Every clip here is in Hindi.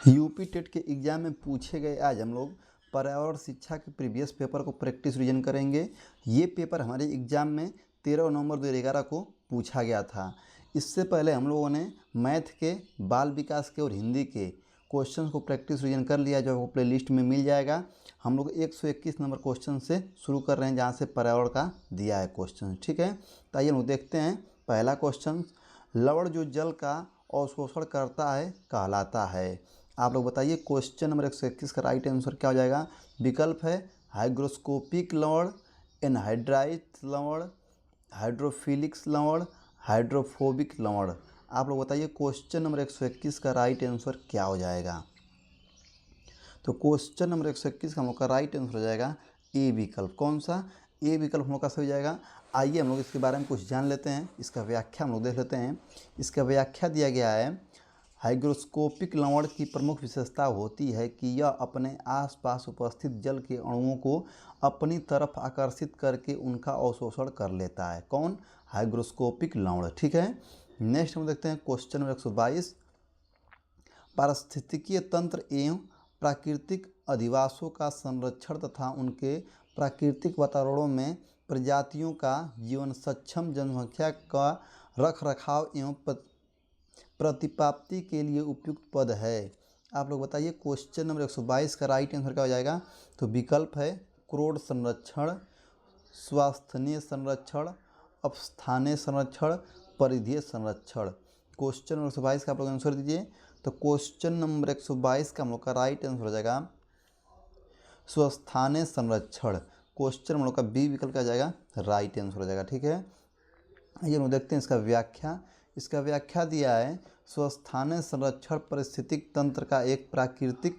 यूपी टेट के एग्ज़ाम में पूछे गए आज हम लोग पर्यावरण शिक्षा के प्रीवियस पेपर को प्रैक्टिस रिवीजन करेंगे। ये पेपर हमारे एग्ज़ाम में 13 नवंबर 2011 को पूछा गया था। इससे पहले हम लोगों ने मैथ के, बाल विकास के और हिंदी के क्वेश्चन को प्रैक्टिस रिवीजन कर लिया, जो आपको प्ले लिस्ट में मिल जाएगा। हम लोग 121 नंबर क्वेश्चन से शुरू कर रहे हैं, जहाँ से पर्यावरण का दिया है क्वेश्चन। ठीक है, तो आइए हम लोग देखते हैं। पहला क्वेश्चन, लवण जो जल का अवशोषण करता है कहलाता है। आप लोग बताइए क्वेश्चन नंबर 121 का राइट आंसर क्या हो जाएगा। विकल्प है हाइग्रोस्कोपिक लवण, एनहाइड्राइट लवण, हाइड्रोफिलिक्स लवण, हाइड्रोफोबिक लवण। आप लोग बताइए क्वेश्चन नंबर 121 का राइट आंसर क्या हो जाएगा। तो क्वेश्चन नंबर 121 का हम लोग का राइट आंसर हो जाएगा ए विकल्प। कौन सा? ए विकल्प हम लोग का सही हो जाएगा। आइए हम लोग इसके बारे में कुछ जान लेते हैं। इसका व्याख्या हम लोग देख लेते हैं। इसका व्याख्या दिया गया है, हाइग्रोस्कोपिक लवण की प्रमुख विशेषता होती है कि यह अपने आसपास उपस्थित जल के अणुओं को अपनी तरफ आकर्षित करके उनका अवशोषण कर लेता है। कौन? हाइग्रोस्कोपिक लवण। ठीक है, नेक्स्ट हम देखते हैं क्वेश्चन नंबर 122, पारिस्थितिकीय तंत्र एवं प्राकृतिक अधिवासों का संरक्षण तथा उनके प्राकृतिक वातावरणों में प्रजातियों का जीवन सक्षम जनसंख्या का रखरखाव एवं प्रतिपाप्ति के लिए उपयुक्त पद है। आप लोग बताइए क्वेश्चन नंबर 122 का राइट आंसर क्या हो जाएगा। तो विकल्प है क्रोड संरक्षण, स्वास्थ्य संरक्षण, अपस्थानीय संरक्षण, परिधीय संरक्षण। क्वेश्चन नंबर 122 का आप लोग आंसर दीजिए। तो क्वेश्चन नंबर 122 का हम लोग का राइट आंसर हो जाएगा स्वस्थानीय संरक्षण। क्वेश्चन हम लोग का बी विकल्प का जाएगा राइट आंसर हो जाएगा। ठीक है, आइए हम देखते हैं इसका व्याख्या। इसका व्याख्या दिया है, स्वस्थानीय संरक्षण पारिस्थितिक तंत्र का एक प्राकृतिक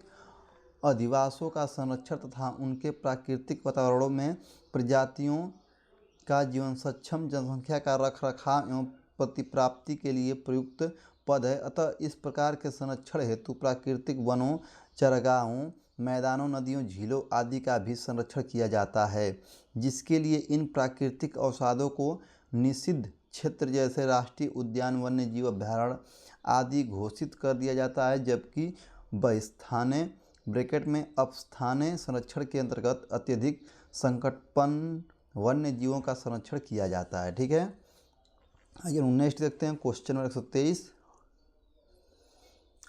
अधिवासों का संरक्षण तथा उनके प्राकृतिक वातावरणों में प्रजातियों का जीवन सक्षम जनसंख्या का रखरखाव एवं प्रतिप्राप्ति के लिए प्रयुक्त पद है। अतः इस प्रकार के संरक्षण हेतु प्राकृतिक वनों, चरागाहों, मैदानों, नदियों, झीलों आदि का भी संरक्षण किया जाता है, जिसके लिए इन प्राकृतिक अवसादों को निषिद्ध क्षेत्र जैसे राष्ट्रीय उद्यान, वन्य जीव अभयारण्य आदि घोषित कर दिया जाता है। जबकि बहिस्थानीय ब्रैकेट में अपस्थानीय संरक्षण के अंतर्गत अत्यधिक संकटपन्न वन्य जीवों का संरक्षण किया जाता है। ठीक है, आइए नेक्स्ट देखते हैं क्वेश्चन नंबर 123।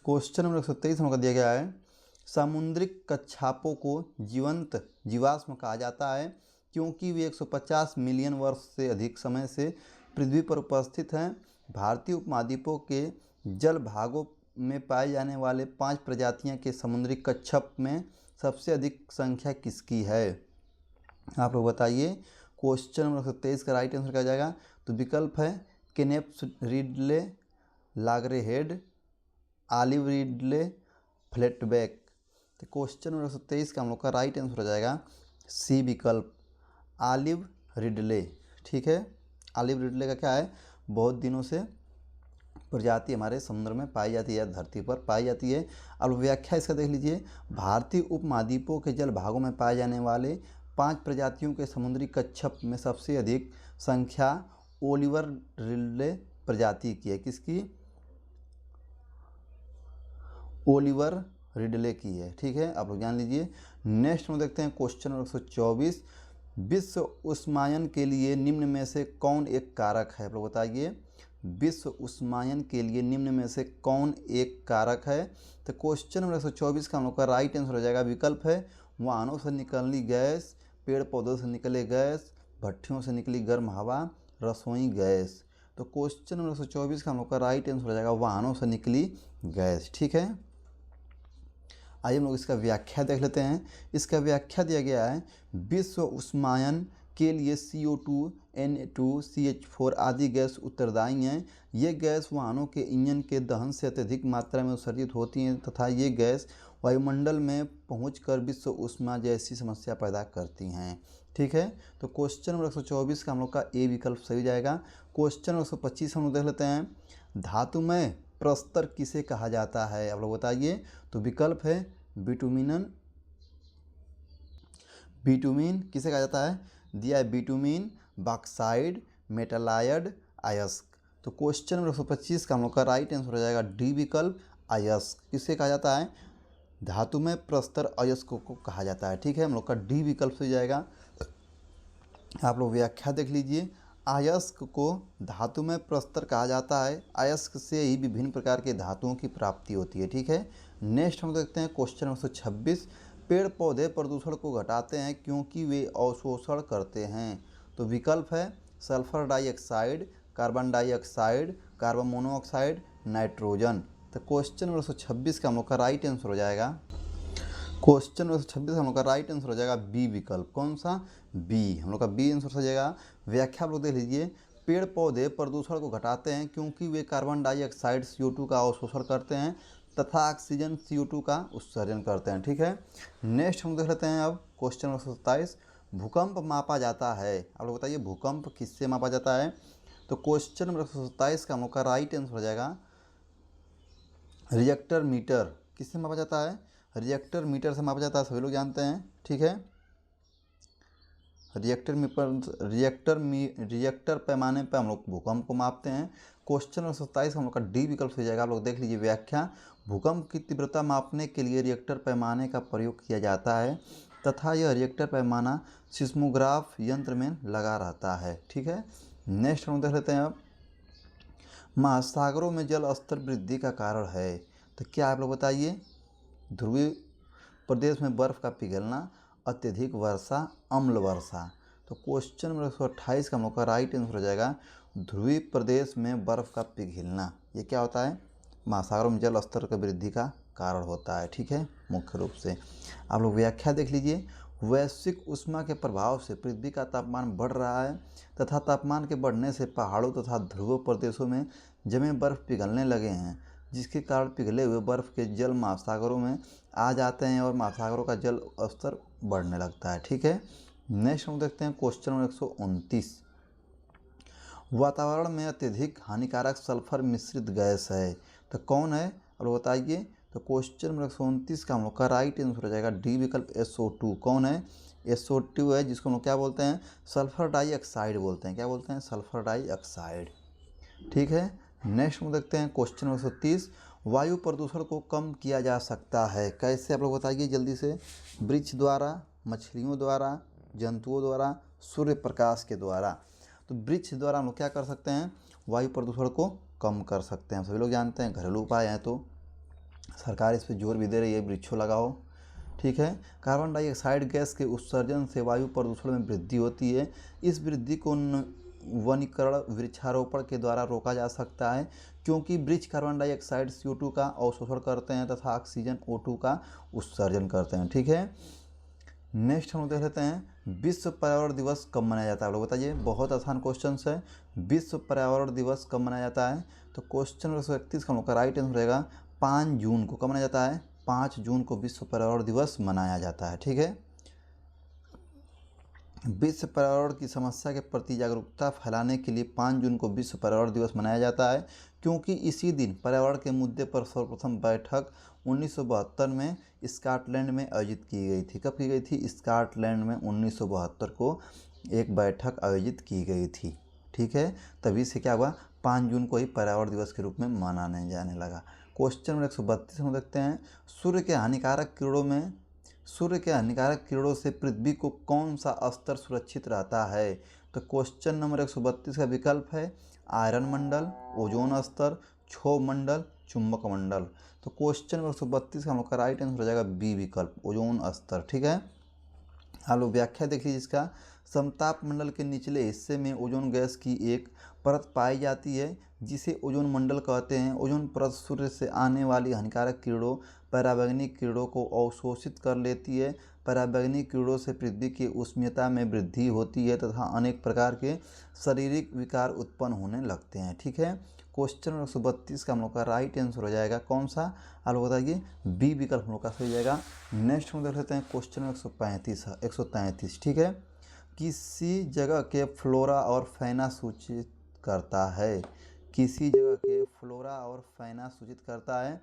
क्वेश्चन नंबर 123 हमको दिया गया है, समुद्रिक कच्छापों को जीवंत जीवाश्म कहा जाता है क्योंकि वे 150 मिलियन वर्ष से अधिक समय से पृथ्वी पर उपस्थित हैं। भारतीय उपमहाद्वीपों के जल भागों में पाए जाने वाले 5 प्रजातियों के समुद्री कच्छप में सबसे अधिक संख्या किसकी है। आप लोग बताइए क्वेश्चन नंबर 123 का राइट आंसर क्या जाएगा। तो विकल्प है केनेप्स रिडले, लागरेहेड, ऑलिव रिडले, फ्लैटबैक। तो क्वेश्चन नंबर 123 का हम लोग का राइट आंसर हो जाएगा सी विकल्प, ऑलिव रिडले। ठीक है, ऑलिव रिडले का क्या है, बहुत दिनों से प्रजाति हमारे समुद्र में पाई जाती है, धरती पर पाई जाती है। अब व्याख्या इसका देख लीजिए, भारतीय उपमहाद्वीपों के जल भागों में पाए जाने वाले 5 प्रजातियों के समुद्री कच्छप में सबसे अधिक संख्या ओलिवर रिडले प्रजाति की है। किसकी? ओलिवर रिडले की है। ठीक है, आप लोग जान लीजिए। नेक्स्ट हम देखते हैं क्वेश्चन नंबर 124, विश्व उष्मायन के लिए निम्न में से कौन एक कारक है। आप लोग बताइए विश्व उष्मायन के लिए निम्न में से कौन एक कारक है। तो क्वेश्चन नंबर 124 का हम लोग का राइट आंसर हो जाएगा, विकल्प है वाहनों से निकलनी गैस, पेड़ पौधों से निकले गैस, भट्टियों से निकली गर्म हवा, रसोई गैस। तो क्वेश्चन नंबर 124 का हम लोग का राइट आंसर हो जाएगा वाहनों से निकली गैस। ठीक है, आइए हम लोग इसका व्याख्या देख लेते हैं। इसका व्याख्या दिया गया है, विश्व उष्मायन के लिए CO2, Na2, CH4 आदि गैस उत्तरदायी हैं। ये गैस वाहनों के इंजन के दहन से अत्यधिक मात्रा में उत्सर्जित होती हैं तथा ये गैस वायुमंडल में पहुंचकर विश्व उष्मा जैसी समस्या पैदा करती हैं। ठीक है, तो क्वेश्चन नंबर 124 का हम लोग का ए विकल्प सही जाएगा। क्वेश्चन नंबर 125 हम लोग देख लेते हैं, धातुमय प्रस्तर किसे कहा जाता है। आप लोग बताइए। तो विकल्प है बिटुमिन किसे कहा जाता है, दिया है बिटुमिन, बॉक्साइड, मेटालाइड, अयस्क। तो क्वेश्चन नंबर 125 का हम लोग का राइट आंसर हो जाएगा डी विकल्प, अयस्क। किसे कहा जाता है, धातु में प्रस्तर अयस्क को कहा जाता है। ठीक है, हम लोग का डी विकल्प से जाएगा। आप लोग व्याख्या देख लीजिए। अयस्क को धातु में प्रस्तर कहा जाता है। अयस्क से ही विभिन्न प्रकार के धातुओं की प्राप्ति होती है। ठीक है, नेक्स्ट हम देखते हैं क्वेश्चन नंबर 126। पेड़ पौधे प्रदूषण को घटाते हैं क्योंकि वे अवशोषण करते हैं। तो विकल्प है sulphur dioxide, carbon dioxide, carbon monoxide, nitrogen. तो क्वेश्चन नंबर 126 का हम लोग का राइट आंसर हो जाएगा, क्वेश्चन नंबर 126 हम लोग का राइट आंसर हो जाएगा बी विकल्प। कौन सा? बी। हम लोग का बी आंसर हो जाएगा। व्याख्या आप लोग देख लीजिए। पेड़ पौधे प्रदूषण को घटाते हैं क्योंकि वे कार्बन डाइऑक्साइड CO2 का अवशोषण करते हैं तथा ऑक्सीजन CO2 का उत्सर्जन करते हैं। ठीक है, नेक्स्ट हम देख लेते हैं अब क्वेश्चन नंबर 27। भूकंप मापा जाता है। आप लोग बताइए भूकंप किससे मापा जाता है? तो क्वेश्चन नंबर 27 का हम लोग का राइट आंसर हो जाएगा रिएक्टर मीटर। किससे मापा जाता है? रिएक्टर मीटर से मापा जाता है, सभी लोग जानते हैं। ठीक है, रिएक्टर पैमाने पर हम लोग भूकंप को मापते हैं। क्वेश्चन नंबर 27 हम लोग का डी विकल्प हो जाएगा। आप लोग देख लीजिए व्याख्या। भूकंप की तीव्रता मापने के लिए रिएक्टर पैमाने का प्रयोग किया जाता है तथा यह रिएक्टर पैमाना सिस्मोग्राफ यंत्र में लगा रहता है। ठीक है, नेक्स्ट हम देख लेते हैं अब महासागरों में जल स्तर वृद्धि का कारण है। तो क्या आप लोग बताइए? ध्रुवीय प्रदेश में बर्फ़ का पिघलना, अत्यधिक वर्षा, अम्ल वर्षा। तो क्वेश्चन नंबर 128 का हम लोग का राइट आंसर हो जाएगा ध्रुवीय प्रदेश में बर्फ़ का पिघलना। ये क्या होता है? महासागरों में जल स्तर की वृद्धि का कारण होता है। ठीक है, मुख्य रूप से आप लोग व्याख्या देख लीजिए। वैश्विक ऊष्मा के प्रभाव से पृथ्वी का तापमान बढ़ रहा है तथा तापमान के बढ़ने से पहाड़ों तथा ध्रुव प्रदेशों में जमे बर्फ़ पिघलने लगे हैं, जिसके कारण पिघले हुए बर्फ़ के जल महासागरों में आ जाते हैं और महासागरों का जल स्तर बढ़ने लगता है। ठीक है, नेक्स्ट हम देखते हैं क्वेश्चन नंबर 129। वातावरण में अत्यधिक हानिकारक सल्फर मिश्रित गैस है। तो कौन है? और बताइए। तो क्वेश्चन नंबर 129 का हम लोग का राइट आंसर हो जाएगा डी विकल्प SO2। कौन है? SO2 है, जिसको हम लोग क्या बोलते हैं? सल्फर डाइऑक्साइड बोलते हैं। क्या बोलते हैं? Sulphur dioxide. ठीक है, नेक्स्ट हम देखते हैं क्वेश्चन नंबर 130। वायु प्रदूषण को कम किया जा सकता है। कैसे? आप लोग बताइए जल्दी से। वृक्ष द्वारा, मछलियों द्वारा, जंतुओं द्वारा, सूर्य प्रकाश के द्वारा। तो वृक्ष द्वारा हम लोग क्या कर सकते हैं? वायु प्रदूषण को कम कर सकते हैं। सभी लोग जानते हैं, घरेलू उपाय हैं, तो सरकार इस पर जोर भी दे रही है, वृक्षों लगाओ। ठीक है, कार्बन डाइऑक्साइड गैस के उत्सर्जन से वायु प्रदूषण में वृद्धि होती है। इस वृद्धि को वनीकरण, वृक्षारोपण के द्वारा रोका जा सकता है क्योंकि वृक्ष कार्बन डाइऑक्साइड CO2 का अवशोषण करते हैं तथा ऑक्सीजन O2 का उत्सर्जन करते हैं। ठीक है, नेक्स्ट हम देख लेते हैं विश्व पर्यावरण दिवस कब मनाया जाता है। आप लोग बताइए। बहुत आसान क्वेश्चन है। विश्व पर्यावरण दिवस कब मनाया जाता है? तो क्वेश्चन नंबर 131 का हम लोग का राइट आंसर रहेगा 5 जून को। कब मनाया जाता है? 5 जून को विश्व पर्यावरण दिवस मनाया जाता है। ठीक है, विश्व पर्यावरण की समस्या के प्रति जागरूकता फैलाने के लिए 5 जून को विश्व पर्यावरण दिवस मनाया जाता है क्योंकि इसी दिन पर्यावरण के मुद्दे पर सर्वप्रथम बैठक 1972 में स्कॉटलैंड में आयोजित की गई थी। कब की गई थी? स्कॉटलैंड में 1972 को एक बैठक आयोजित की गई थी। ठीक है, तभी से क्या हुआ? 5 जून को ही पर्यावरण दिवस के रूप में मनाने जाने लगा। क्वेश्चन नंबर 132 हम देखते हैं सूर्य के हानिकारक किरणों से पृथ्वी को कौन सा स्तर सुरक्षित रहता है? तो क्वेश्चन नंबर 132 का विकल्प है आयरन मंडल, ओजोन स्तर, क्षोभ मंडल, चुंबक मंडल। तो क्वेश्चन नंबर 132 का हम लोग का राइट आंसर हो जाएगा बी विकल्प, ओजोन स्तर। ठीक है, आप लोग व्याख्या देख लीजिए इसका। समताप मंडल के निचले हिस्से में ओजोन गैस की एक परत पाई जाती है जिसे ओजोन मंडल कहते हैं। ओजोन परत सूर्य से आने वाली हानिकारक किरणों, पराबैंगनी किरणों को अवशोषित कर लेती है। पराबैंगनी किरणों से पृथ्वी की उष्णता में वृद्धि होती है तथा अनेक प्रकार के शारीरिक विकार उत्पन्न होने लगते हैं। ठीक है, क्वेश्चन नंबर 132 का हम लोग का राइट आंसर हो जाएगा कौन सा? आप लोग बताइए। बी विकल्प हम लोग का सही हो जाएगा। नेक्स्ट हम देख लेते हैं क्वेश्चन नंबर 133। ठीक है, किसी जगह के फ्लोरा और फैना सूचित करता है। किसी जगह के फ्लोरा और फैना सूचित करता है।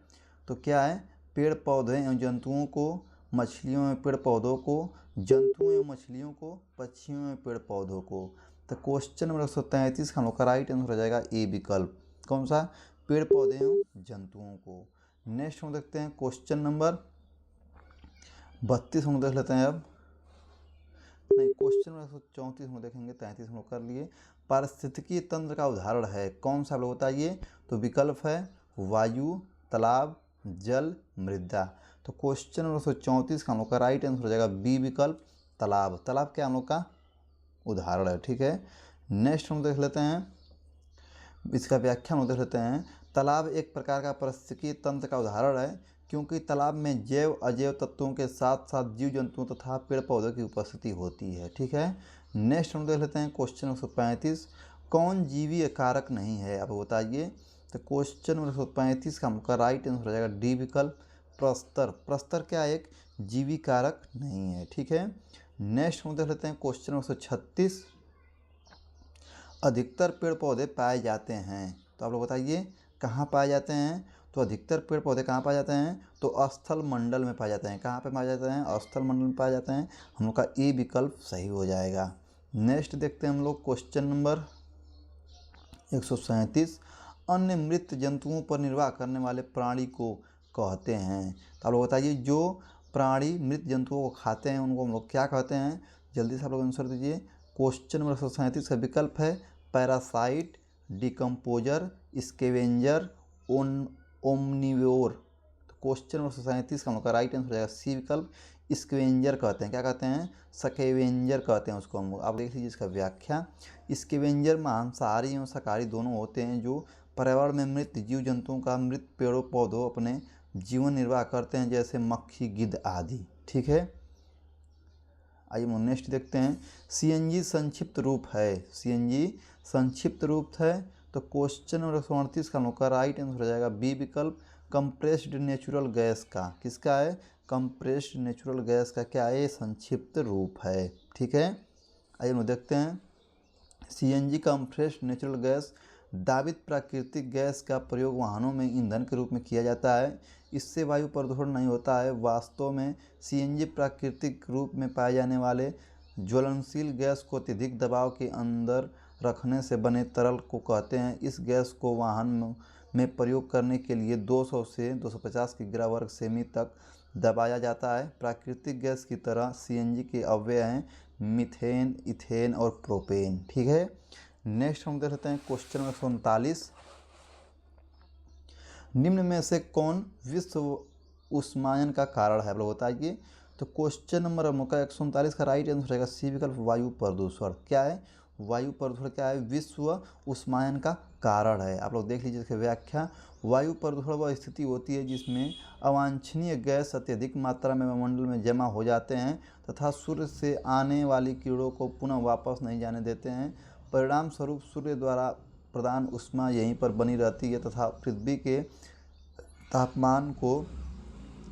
तो क्या है? पेड़ पौधे एवं जंतुओं को, मछलियों एवं पेड़ पौधों को, जंतुओं एवं मछलियों को, पक्षियों एवं पेड़ पौधों को। तो क्वेश्चन नंबर 133 का हम लोग का राइट आंसर हो जाएगा ए विकल्प। कौन सा? पेड़ पौधे एवं जंतुओं को। नेक्स्ट हम देखते हैं क्वेश्चन नंबर 32 हम लोग देख लेते हैं अब। नहीं, क्वेश्चन नंबर 134 हम लोग देखेंगे, 33 हम लोग कर लिए। पारिस्थितिकी तंत्र का उदाहरण है कौन सा, आप लोग बताइए। तो विकल्प है वायु, तालाब, जल, मृदा। तो क्वेश्चन नंबर 134 का हम लोग का राइट आंसर हो जाएगा बी विकल्प, तालाब। तालाब क्या हम लोग का उदाहरण है, ठीक है। नेक्स्ट हम देख लेते हैं, इसका व्याख्या हम देख लेते हैं। तालाब एक प्रकार का पारिस्थितिकी तंत्र का उदाहरण है क्योंकि तालाब में जैव अजैव तत्वों के साथ साथ जीव जंतुओं तथा पेड़ पौधों की उपस्थिति होती है, ठीक है। नेक्स्ट हम देख लेते हैं क्वेश्चन 135, कौन जीवीय कारक नहीं है, आप बताइए। तो क्वेश्चन नंबर 135 का हमका राइट आंसर हो जाएगा डी विकल्प, प्रस्तर। प्रस्तर क्या एक जीवी कारक नहीं है, ठीक है। नेक्स्ट हम देख लेते हैं क्वेश्चन नंबर 136, अधिकतर पेड़ पौधे पाए जाते हैं, तो आप लोग बताइए कहाँ पाए जाते हैं। तो अधिकतर पेड़ पौधे कहाँ पाए जाते हैं, तो स्थल मंडल में पाए जाते हैं। कहाँ पे पाए जाते हैं, स्थल मंडल में पाए जाते हैं। हम लोग का ए विकल्प सही हो जाएगा। नेक्स्ट देखते हैं हम लोग क्वेश्चन नंबर 137, अन्य मृत जंतुओं पर निर्वाह करने वाले प्राणी को कहते हैं। तो आप लोग बताइए जो प्राणी मृत जंतुओं को खाते हैं उनको हम लोग क्या कहते हैं, जल्दी से आप लोग आंसर दीजिए। क्वेश्चन नंबर 137 का विकल्प है पैरासाइट, डिकम्पोजर, स्केवेंजर, ओमनिवोर। तो क्वेश्चन नंबर 137 का हम लोग का राइट आंसर हो जाएगा सी विकल्प, स्केवेंजर कहते हैं। क्या कहते हैं, स्केवेंजर कहते हैं उसको हम लोग। आप देख लीजिए इसका व्याख्या। स्केवेंजर मांसाहारी एवं शाकाहारी दोनों होते हैं जो पर्यावरण में मृत जीव जंतुओं का मृत पेड़ों पौधों अपने जीवन निर्वाह करते हैं, जैसे मक्खी, गिद्ध आदि, ठीक है। आइए हम नेक्स्ट देखते हैं, सीएनजी संक्षिप्त रूप है। सीएनजी संक्षिप्त रूप है तो क्वेश्चन नंबर 138 का हम लोग का राइट आंसर हो जाएगा बी विकल्प, कंप्रेस्ड नेचुरल गैस का। किसका है, कंप्रेस्ड नेचुरल गैस का क्या है, संक्षिप्त रूप है, ठीक है। आइए हम देखते हैं, सीएनजी कंप्रेस्ड नेचुरल गैस दावित प्राकृतिक गैस का प्रयोग वाहनों में ईंधन के रूप में किया जाता है। इससे वायु प्रदूषण नहीं होता है। वास्तव में सीएनजी प्राकृतिक रूप में पाए जाने वाले ज्वलनशील गैस को अत्यधिक दबाव के अंदर रखने से बने तरल को कहते हैं। इस गैस को वाहन में प्रयोग करने के लिए 200 से 250 किग्रा वर्ग सेमी तक दबाया जाता है। प्राकृतिक गैस की तरह सीएनजी के अवयव हैं मीथेन, इथेन और प्रोपेन, ठीक है। नेक्स्ट हम देख लेते हैं क्वेश्चन नंबर 139, निम्न में से कौन विश्व उष्मायन का कारण है, आप लोग बताइए। तो क्वेश्चन नंबर हम लोग का 139 का राइट आंसर रहेगा सी विकल्प, वायु प्रदूषण। क्या है, वायु प्रदूषण क्या है, विश्व उष्मायन का कारण है। आप लोग देख लीजिए इसकी व्याख्या। वायु प्रदूषण वह स्थिति होती है जिसमें अवांछनीय गैस अत्यधिक मात्रा में वायुमंडल में जमा हो जाते हैं तथा सूर्य से आने वाली किरणों को पुनः वापस नहीं जाने देते हैं। परिणाम स्वरूप सूर्य द्वारा प्रदान ऊष्मा यहीं पर बनी रहती है तथा पृथ्वी के तापमान को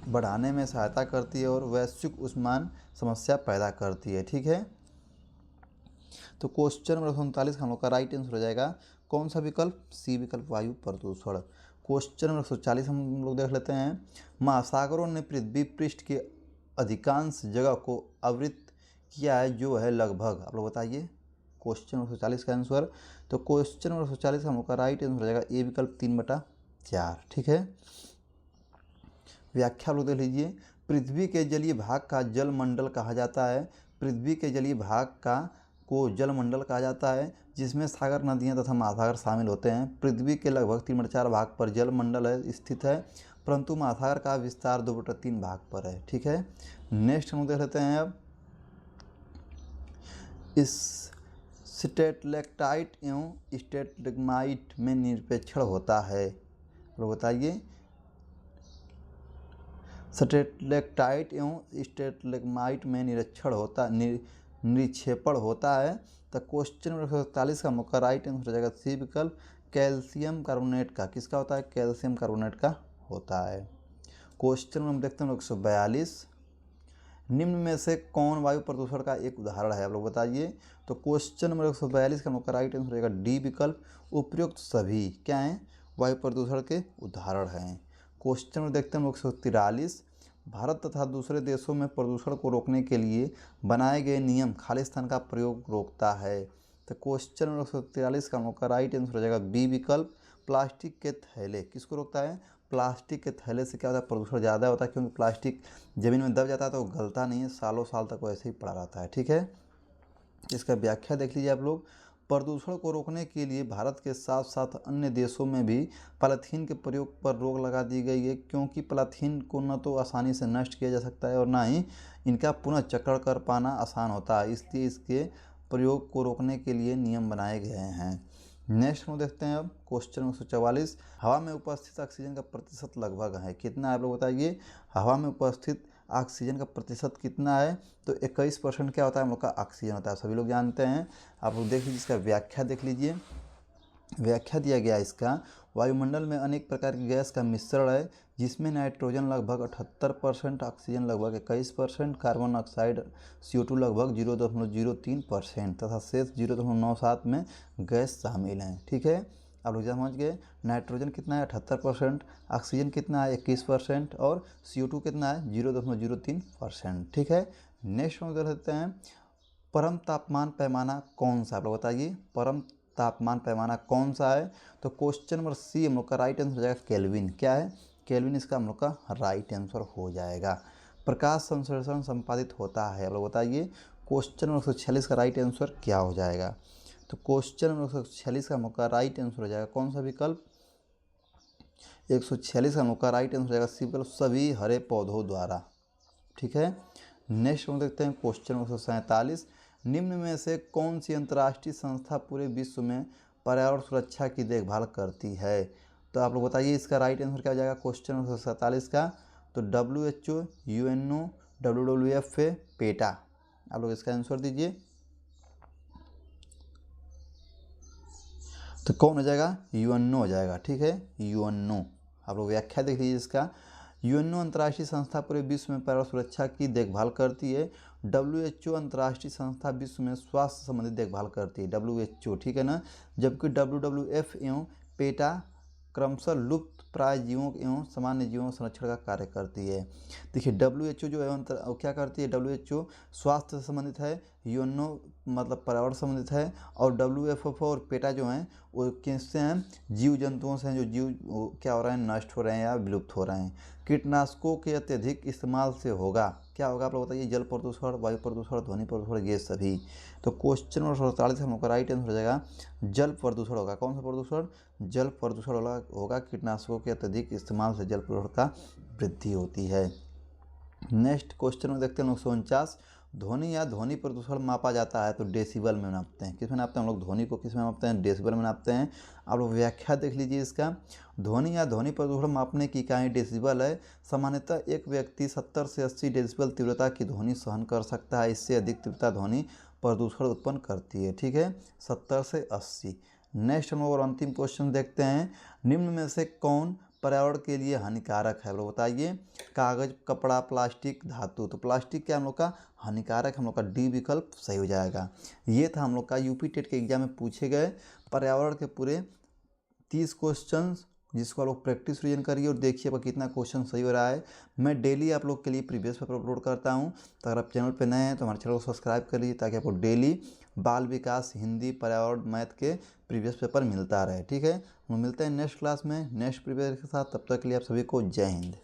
बढ़ाने में सहायता करती है और वैश्विक उष्मायन समस्या पैदा करती है, ठीक है। तो क्वेश्चन नंबर 139 हम लोग का राइट आंसर हो जाएगा कौन सा विकल्प, सी विकल्प, वायु प्रदूषण। क्वेश्चन नंबर 140 हम लोग देख लेते हैं, महासागरों ने पृथ्वी पृष्ठ के अधिकांश जगह को आवृत किया है जो है लगभग, आप लोग बताइए। क्वेश्चन नंबर 140 का आंसर, तो क्वेश्चन नंबर 140 हम लोग का राइट आंसर हो जाएगा ए विकल्प 3/4, ठीक है। व्याख्या लोग देख लीजिए, पृथ्वी के जलीय भाग का जलमंडल कहा जाता है। पृथ्वी के जलीय भाग को जलमंडल कहा जाता है जिसमें सागर, नदियाँ तथा महासागर शामिल होते हैं। पृथ्वी के लगभग 3/4 भाग पर जलमंडल है स्थित है, परंतु महासागर का विस्तार 2/3 भाग पर है, ठीक है। नेक्स्ट हम देख लेते हैं अब, इस स्टेटलेक्टाइट एवं स्टेटलेग्माइट में निरपेक्षण होता है, तो बताइए। स्टेटलेक्टाइट एवं स्टेटलेग्माइट में निक्षेपण होता है। तो क्वेश्चन नंबर 141 का मुख्य राइट आंसर हो जाएगा सी विकल्प, कैल्शियम कार्बोनेट का। किसका होता है, कैल्शियम कार्बोनेट का होता है। क्वेश्चन नंबर देखते हैं 142, निम्न में से कौन वायु प्रदूषण का एक उदाहरण है, आप लोग बताइए। तो क्वेश्चन नंबर 142 का मुख्य राइट आंसर रहेगा डी विकल्प, उपयुक्त सभी क्या हैं, वायु प्रदूषण के उदाहरण हैं। क्वेश्चन में देखते हैं 143, भारत तथा दूसरे देशों में प्रदूषण को रोकने के लिए बनाए गए नियम खालिस्तान का प्रयोग रोकता है। तो क्वेश्चन नंबर 143 का राइट आंसर हो जाएगा बी विकल्प, प्लास्टिक के थैले। किसको रोकता है, प्लास्टिक के थैले से क्या होता है, प्रदूषण ज़्यादा होता है, क्योंकि प्लास्टिक ज़मीन में दब जाता है तो वो गलता नहीं है, सालों साल तक वैसे ही पड़ा रहता है। ठीक है, इसका व्याख्या देख लीजिए आप लोग। प्रदूषण को रोकने के लिए भारत के साथ साथ अन्य देशों में भी पॉलीथीन के प्रयोग पर रोक लगा दी गई है, क्योंकि पॉलीथीन को न तो आसानी से नष्ट किया जा सकता है और ना ही इनका पुनः चक्रण कर पाना आसान होता है, इसलिए इसके प्रयोग को रोकने के लिए नियम बनाए गए हैं। नेक्स्ट हम देखते हैं अब क्वेश्चन 144। हवा में उपस्थित ऑक्सीजन का प्रतिशत लगभग है, कितना है आप लोग बताइए। हवा में उपस्थित ऑक्सीजन का प्रतिशत कितना है, तो 21% क्या होता है हम लोग का ऑक्सीजन होता है, सभी लोग जानते हैं। आप लोग देख लीजिए, इसका व्याख्या देख लीजिए। व्याख्या दिया गया इसका, वायुमंडल में अनेक प्रकार की गैस का मिश्रण है, जिसमें नाइट्रोजन लगभग 78%, ऑक्सीजन लगभग 21%, कार्बन डाइऑक्साइड CO2 लगभग 0.03% तथा शेष 0.97 में गैस शामिल हैं। ठीक है, आप लोग समझ गए। नाइट्रोजन कितना है 78%, ऑक्सीजन कितना है 21% और CO2 कितना है 0.03%। ठीक है, नेक्स्ट हम देख लेते हैं, परम तापमान पैमाना कौन सा, आप लोग बताइए। परम तापमान पैमाना कौन सा है, तो क्वेश्चन नंबर सी हम लोग का राइट आंसर हो जाएगा केल्विन। क्या है, केल्विन इसका हम लोग का राइट आंसर हो जाएगा। प्रकाश संश्लेषण संपादित होता है, आप लोग बताइए। क्वेश्चन नंबर 146 का राइट आंसर क्या हो जाएगा, तो क्वेश्चन नंबर 146 का हम लोग का राइट आंसर हो जाएगा कौन सा विकल्प, 146 का हम लोग का राइट आंसर हो जाएगा सी विकल्प, सभी हरे पौधों द्वारा। ठीक है, नेक्स्ट हम देखते हैं क्वेश्चन नंबर 147। निम्न में से कौन सी अंतर्राष्ट्रीय संस्था पूरे विश्व में पर्यावरण सुरक्षा की देखभाल करती है, तो आप लोग बताइए इसका राइट आंसर क्या हो जाएगा क्वेश्चन नंबर 147 का, तो WHO, UNO, WWF, पेटा। आप लोग इसका आंसर दीजिए, तो कौन हो जाएगा, UNO हो जाएगा। ठीक है, UNO। आप लोग व्याख्या देख लीजिए इसका, UNO अंतर्राष्ट्रीय संस्था पूरे विश्व में पर्यावरण सुरक्षा की देखभाल करती है। WHO अंतर्राष्ट्रीय संस्था विश्व में स्वास्थ्य संबंधित देखभाल करती है, WHO। ठीक है ना, जबकि WWF एवं पेटा क्रमशः लुप्त प्राय जीवों एवं सामान्य जीवों संरक्षण का कार्य करती है। देखिए WHO जो है क्या करती है, WHO स्वास्थ्य से संबंधित है, UNO मतलब पर्यावरण संबंधित है, और WFF और पेटा जो हैं वो किससे हैं, जीव जंतुओं से हैं, जो जीव क्या हो रहे हैं, नष्ट हो रहे हैं या विलुप्त हो रहे हैं। कीटनाशकों के अत्यधिक इस्तेमाल से होगा, क्या होगा आप लोग बताइए, जल प्रदूषण, वायु प्रदूषण, ध्वनि प्रदूषण, ये सभी। तो क्वेश्चन नंबर 47 हम लोग का राइट आंसर हो जाएगा जल प्रदूषण होगा। कौन सा प्रदूषण, जल प्रदूषण होगा। कीटनाशकों के अत्यधिक इस्तेमाल से जल प्रदूषण का वृद्धि होती है। नेक्स्ट क्वेश्चन में देखते हैं 149। ध्वनि या ध्वनि प्रदूषण मापा जाता है, तो डेसिबल में नापते हैं, किस में नापते हैं हम लोग, ध्वनि को किस में नापते हैं, डेसिबल में नापते हैं। आप लोग व्याख्या देख लीजिए इसका, ध्वनि या ध्वनि प्रदूषण मापने की इकाई डेसिबल है। सामान्यतः एक व्यक्ति 70 से 80 डेसिबल तीव्रता की ध्वनि सहन कर सकता है, इससे अधिक तीव्रता ध्वनि प्रदूषण उत्पन्न करती है। ठीक है, 70 से 80। नेक्स्ट हम लोग अंतिम क्वेश्चन देखते हैं, निम्न में से कौन पर्यावरण के लिए हानिकारक है, लोग बताइए। कागज, कपड़ा, प्लास्टिक, धातु, तो प्लास्टिक क्या हम लोग का हानिकारक, हम लोग का डी विकल्प सही हो जाएगा। ये था हम लोग का यूपी टेट के एग्जाम में पूछे गए पर्यावरण के पूरे 30 क्वेश्चंस, जिसको आप लोग प्रैक्टिस रीजन करिए और देखिए आपका कितना क्वेश्चन सही हो रहा है। मैं डेली आप लोग के लिए प्रीवियस पेपर अपलोड करता हूं, तो अगर आप चैनल पे नए हैं तो हमारे चैनल को सब्सक्राइब कर लीजिए, ताकि आपको डेली बाल विकास, हिंदी, पर्यावरण, मैथ के प्रीवियस पेपर मिलता रहे। ठीक है, हम मिलते हैं नेक्स्ट क्लास में नेक्स्ट प्रीवियस के साथ, तब तक के लिए आप सभी को जय हिंद।